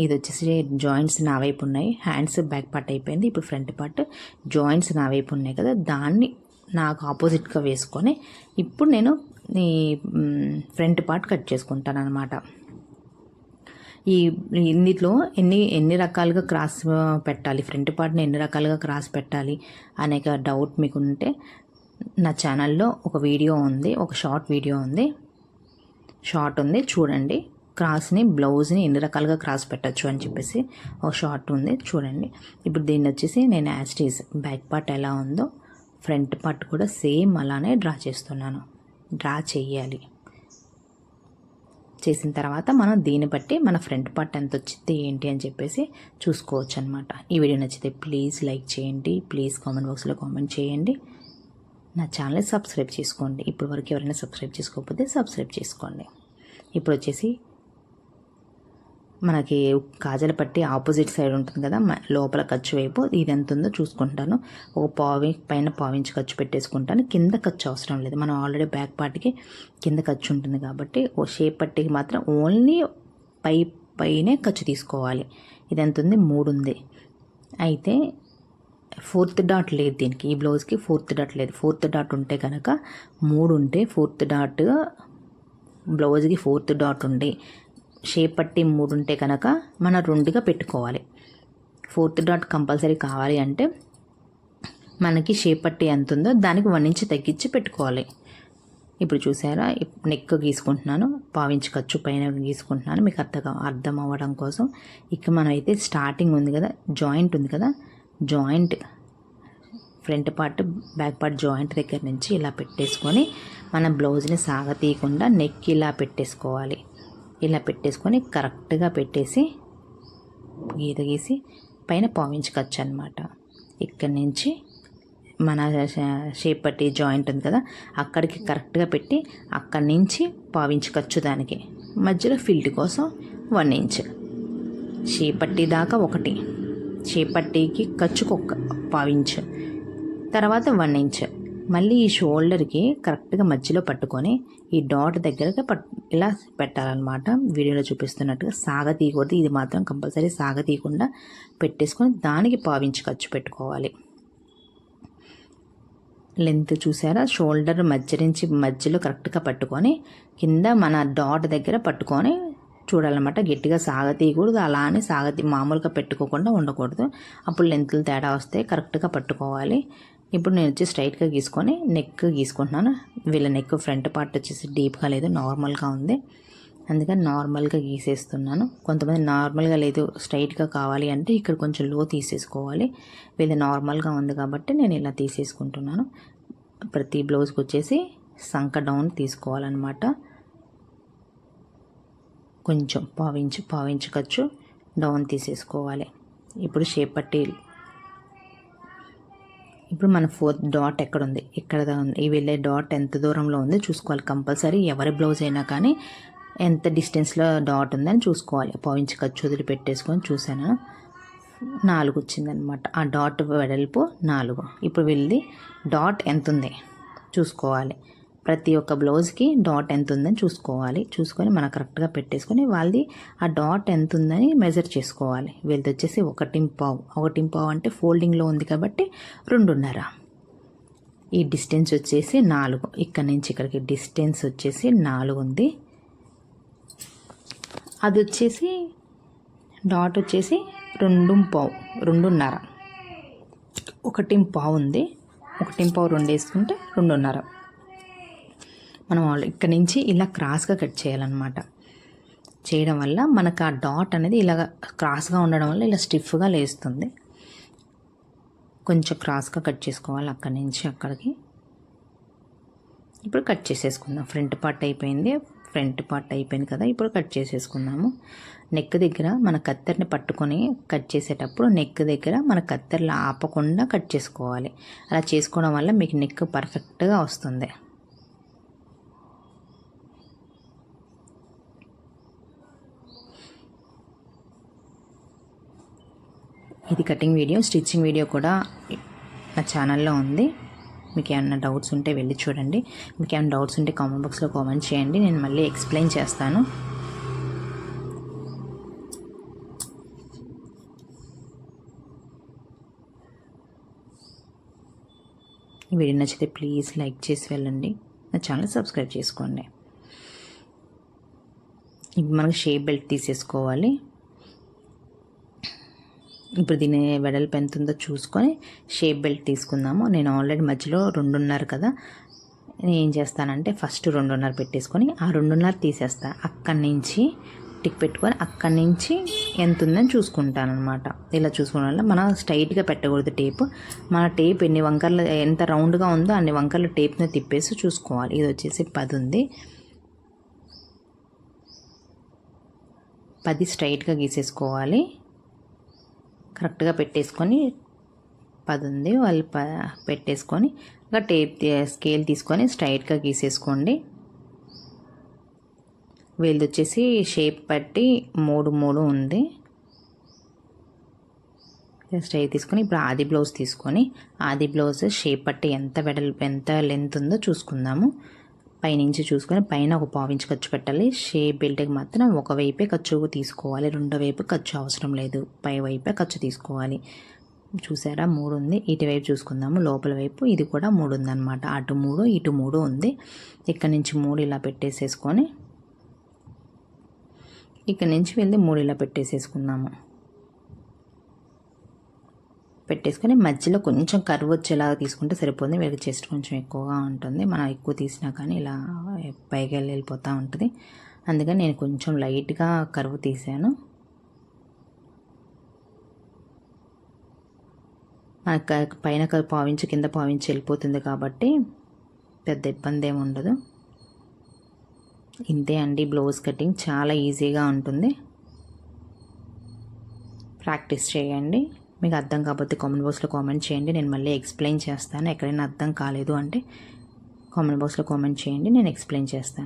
ఇది వచ్చేసి జాయింట్స్ నా వైపు ఉన్నాయి, హ్యాండ్స్ బ్యాక్ పార్ట్ అయిపోయింది. ఇప్పుడు ఫ్రంట్ పార్ట్ జాయింట్స్ నా వైపు ఉన్నాయి కదా, దాన్ని నాకు ఆపోజిట్గా వేసుకొని ఇప్పుడు నేను ఈ ఫ్రంట్ పార్ట్ కట్ చేసుకుంటాను అనమాట. ఇందులో ఎన్ని రకాలుగా క్రాస్ పెట్టాలి, ఫ్రంట్ పార్ట్ని ఎన్ని రకాలుగా క్రాస్ పెట్టాలి అనే డౌట్ మీకు ఉంటే నా ఛానల్లో ఒక వీడియో ఉంది, ఒక షార్ట్ వీడియో ఉంది, షార్ట్ ఉంది చూడండి. క్రాస్ని బ్లౌజ్ని ఎన్ని రకాలుగా క్రాస్ పెట్టచ్చు అని చెప్పేసి ఒక షార్ట్ ఉంది చూడండి. ఇప్పుడు దీన్ని వచ్చేసి నేను యాస్టీస్ బ్యాక్ పార్ట్ ఎలా ఉందో ఫ్రంట్ పార్ట్ కూడా సేమ్ అలానే డ్రా చేస్తున్నాను. డ్రా చేయాలి. చేసిన తర్వాత మనం దీన్ని బట్టి మన ఫ్రంట్ పార్ట్ ఎంత వచ్చింది ఏంటి అని చెప్పేసి చూసుకోవచ్చు అనమాట. ఈ వీడియో నచ్చితే ప్లీజ్ లైక్ చేయండి, ప్లీజ్ కామెంట్ బాక్స్లో కామెంట్ చేయండి, నా ఛానల్ని సబ్స్క్రైబ్ చేసుకోండి. ఇప్పుడు వరకు ఎవరైనా సబ్స్క్రైబ్ చేసుకోకపోతే సబ్స్క్రైబ్ చేసుకోండి. ఇప్పుడు వచ్చేసి మనకి కాజల పట్టి ఆపోజిట్ సైడ్ ఉంటుంది కదా, లోపల ఖర్చు వైపు ఇది ఎంత ఉందో చూసుకుంటాను. ఒక పైన పావించి ఖర్చు పెట్టేసుకుంటాను. కింద ఖర్చు అవసరం లేదు, మనం ఆల్రెడీ బ్యాక్ పార్ట్కి కింద ఖర్చు ఉంటుంది కాబట్టి ఓ షేప్ పట్టికి మాత్రం ఓన్లీ పైనే ఖర్చు తీసుకోవాలి. ఇది ఎంత ఉంది, 3 ఉంది. అయితే 4th డాట్ లేదు దీనికి, ఈ బ్లౌజ్కి 4th డాట్ లేదు. 4th డాట్ ఉంటే కనుక 3 ఉంటే 4th డాట్ బ్లౌజ్కి 4th డాట్ ఉండి షేప్ పట్టి 3 ఉంటే కనుక మనం 2గా పెట్టుకోవాలి. 4th డాట్ కంపల్సరీ కావాలి అంటే మనకి షేప్ పట్టి ఎంత ఉందో దానికి 1 ఇంచ్ తగ్గించి పెట్టుకోవాలి. ఇప్పుడు చూసారా, నెక్ గీసుకుంటున్నాను, పావించి ఖర్చు పైన గీసుకుంటున్నాను మీకు అర్థం అవ్వడం కోసం. ఇక మనం అయితే స్టార్టింగ్ ఉంది కదా, జాయింట్ ఉంది కదా, joint front part back part joint దగ్గర నుంచి ఇలా పెట్టేసుకొని మన బ్లౌజ్ని సాగతీయకుండా నెక్ ఇలా పెట్టేసుకోవాలి. ఇలా పెట్టేసుకొని కరెక్ట్గా పెట్టేసి గీత గీసి పైన పావించి ఖర్చు అనమాట. ఇక్కడి నుంచి మన షేప్ పట్టి జాయింట్ ఉంది కదా అక్కడికి కరెక్ట్గా పెట్టి అక్కడి నుంచి పావించి ఖర్చు, దానికి మధ్యలో ఫిల్ట్ కోసం 1 ఇంచ్, షేప్ పట్టి దాకా 1, షేప్ పట్టీకి ఖర్చుకు 1 పావించు, తర్వాత 1 ఇంచ్. మళ్ళీ ఈ షోల్డర్కి కరెక్ట్గా మధ్యలో పట్టుకొని ఈ డాట్ దగ్గరగా ఇలా పెట్టాలన్నమాట. వీడియోలో చూపిస్తున్నట్టుగా సాగతీయకూడదు, ఇది మాత్రం కంపల్సరీ సాగతీయకుండా పెట్టేసుకొని దానికి పావించి ఖర్చు పెట్టుకోవాలి. లెంత్ చూసారా, షోల్డర్ మధ్య నుంచి మధ్యలో కరెక్ట్గా పట్టుకొని కింద మన డాట్ దగ్గర పట్టుకొని చూడాలన్నమాట. గట్టిగా సాగతీయకూడదు, అలానే మామూలుగా పెట్టుకోకుండా ఉండకూడదు, అప్పుడు లెంత్లు తేడా వస్తే కరెక్ట్గా పట్టుకోవాలి. ఇప్పుడు నేను వచ్చి స్ట్రైట్గా గీసుకొని నెక్ గీసుకుంటున్నాను. వీళ్ళ నెక్ ఫ్రంట్ పార్ట్ వచ్చేసి డీప్గా లేదు, నార్మల్గా ఉంది, అందుకని నార్మల్గా గీసేస్తున్నాను. కొంతమంది నార్మల్గా లేదు స్ట్రైట్గా కావాలి అంటే ఇక్కడ కొంచెం లో తీసేసుకోవాలి. వీళ్ళ నార్మల్గా ఉంది కాబట్టి నేను ఇలా తీసేసుకుంటున్నాను. ప్రతి బ్లౌజ్కి వచ్చేసి సంక డౌన్ తీసుకోవాలన్నమాట. కొంచెం పావించి ఖర్చు డౌన్ తీసేసుకోవాలి. ఇప్పుడు షేప్ పట్టి ఇప్పుడు మన 4th డాట్ ఎక్కడ ఉంది, ఇక్కడ ఉంది. ఈ వెళ్ళే డాట్ ఎంత దూరంలో ఉంది చూసుకోవాలి కంపల్సరీ. ఎవరి బ్లౌజ్ అయినా కానీ ఎంత డిస్టెన్స్లో డాట్ ఉందని చూసుకోవాలి. పావించి ఖర్చు వదిలి పెట్టేసుకొని చూసాను, 4 వచ్చిందనమాట. ఆ డాట్ వెడల్పు 4. ఇప్పుడు వెళ్ళి డాట్ ఎంత ఉంది చూసుకోవాలి. ప్రతి ఒక్క బ్లౌజ్కి డాట్ ఎంత ఉందని చూసుకొని మనం కరెక్ట్గా పెట్టేసుకొని వాళ్ళది ఆ డాట్ ఎంత ఉందని మెజర్ చేసుకోవాలి. వీళ్ళది వచ్చేసి 1.5 అంటే ఫోల్డింగ్లో ఉంది కాబట్టి 2.5. ఈ డిస్టెన్స్ వచ్చేసి 4, ఇక్కడ నుంచి ఇక్కడికి డిస్టెన్స్ వచ్చేసి 4 ఉంది. అది వచ్చేసి డాట్ వచ్చేసి 2.5, 2.5, 1.5 ఉంది. 1.5 2 వేసుకుంటే 2.5. మనం ఇక్కడ నుంచి ఇలా క్రాస్గా కట్ చేయాలన్నమాట. చేయడం వల్ల మనకు ఆ డాట్ అనేది ఇలా క్రాస్గా ఉండడం వల్ల ఇలా స్టిఫ్గా లేస్తుంది. కొంచెం క్రాస్గా కట్ చేసుకోవాలి అక్కడి నుంచి అక్కడికి. ఇప్పుడు కట్ చేసేసుకుందాం. ఫ్రంట్ పార్ట్ అయిపోయింది కదా, ఇప్పుడు కట్ చేసేసుకుందాము. నెక్ దగ్గర మన కత్తెరని పట్టుకొని కట్ చేసేటప్పుడు నెక్ దగ్గర మన కత్తెరలు ఆపకుండా కట్ చేసుకోవాలి. అలా చేసుకోవడం వల్ల మీకు నెక్ పర్ఫెక్ట్గా వస్తుంది. ఇది కటింగ్ వీడియో, స్టిచ్చింగ్ వీడియో కూడా నా ఛానల్లో ఉంది. మీకు ఏమైనా డౌట్స్ ఉంటే వెళ్ళి చూడండి. మీకు ఏమైనా డౌట్స్ ఉంటే కామెంట్ బాక్స్లో కామెంట్ చేయండి, నేను మళ్ళీ ఎక్స్ప్లెయిన్ చేస్తాను. ఈ వీడియో నచ్చితే ప్లీజ్ లైక్ చేసి వెళ్ళండి, నా ఛానల్ సబ్స్క్రైబ్ చేసుకోండి. ఇప్పుడు మనకు షేప్ బెల్ట్ తీసేసుకోవాలి. ఇప్పుడు దీని వెడల్పు ఎంత ఉందో చూసుకొని షేప్ బెల్ట్ తీసుకుందాము. నేను ఆల్రెడీ మధ్యలో 2.5 కదా, నేను ఏం చేస్తానంటే ఫస్ట్ 2.5 పెట్టేసుకొని ఆ 2.5 తీసేస్తా. అక్కడి నుంచి టిక్ పెట్టుకొని అక్కడి నుంచి ఎంత ఉందని చూసుకుంటాను అనమాట. ఇలా చూసుకోవడం వల్ల మనం స్ట్రైట్గా పెట్టకూడదు టేప్. మన టేప్ ఎన్ని వంకర్లు ఎంత రౌండ్గా ఉందో అన్ని వంకర్లు టేప్ని తిప్పేసి చూసుకోవాలి. ఇది వచ్చేసి 10 ఉంది. 10 స్ట్రైట్గా గీసేసుకోవాలి. కరెక్ట్గా పెట్టేసుకొని 10 ఉంది వాళ్ళు పెట్టేసుకొని ఇంకా టేప్ స్కేల్ తీసుకొని స్ట్రైట్గా గీసేసుకోండి. వీళ్ళది వచ్చేసి షేప్ పట్టి 3 ఉంది. స్ట్రైట్ తీసుకొని ఇప్పుడు ఆది బ్లౌజ్ తీసుకొని ఆది బ్లౌజ్ షేప్ పట్టి ఎంత వెడల్పు ఎంత లెంత్ ఉందో చూసుకుందాము. పైనుంచి చూసుకొని పైన ఒక 1/4 ఇంచ్ ఖర్చు పెట్టాలి. షేప్ బెల్ట్కి మాత్రం ఒకవైపే ఖర్చు తీసుకోవాలి, రెండో వైపు ఖర్చు అవసరం లేదు, పై వైపే ఖర్చు తీసుకోవాలి. చూసారా 3 ఉంది. ఇటువైపు చూసుకుందాము, లోపల వైపు ఇది కూడా 3 ఉందన్నమాట. అటు 3 ఇటు 3 ఉంది. ఇక్కడ నుంచి 3 ఇలా పెట్టేసేసుకొని ఇక్కడ నుంచి వెళ్ళి 3 ఇలా పెట్టేసేసుకుందాము. పెట్టేసుకొని మధ్యలో కొంచెం కర్వ్ వచ్చేలాగా తీసుకుంటే సరిపోతుంది. వీళ్ళకి చెస్ట్ కొంచెం ఎక్కువగా ఉంటుంది, మనం ఎక్కువ తీసినా కానీ ఇలా పైకి వెళ్ళిపోతూ ఉంటుంది. అందుకని నేను కొంచెం లైట్గా కర్వ్ తీసాను. మనకు పైన 1/4 ఇంచ్ కింద 1/4 ఇంచ్ వెళ్ళిపోతుంది కాబట్టి పెద్ద ఇబ్బంది ఏమి ఉండదు. ఇంతే అండి బ్లౌజ్ కటింగ్, చాలా ఈజీగా ఉంటుంది. ప్రాక్టీస్ చేయండి. మీకు అర్థం కాకపోతే కామెంట్ బాక్స్లో కామెంట్ చేయండి, నేను మళ్ళీ ఎక్స్ప్లెయిన్ చేస్తాను. ఎక్కడైనా అర్థం కాలేదు అంటే కామెంట్ బాక్స్లో కామెంట్ చేయండి, నేను ఎక్స్ప్లెయిన్ చేస్తాను.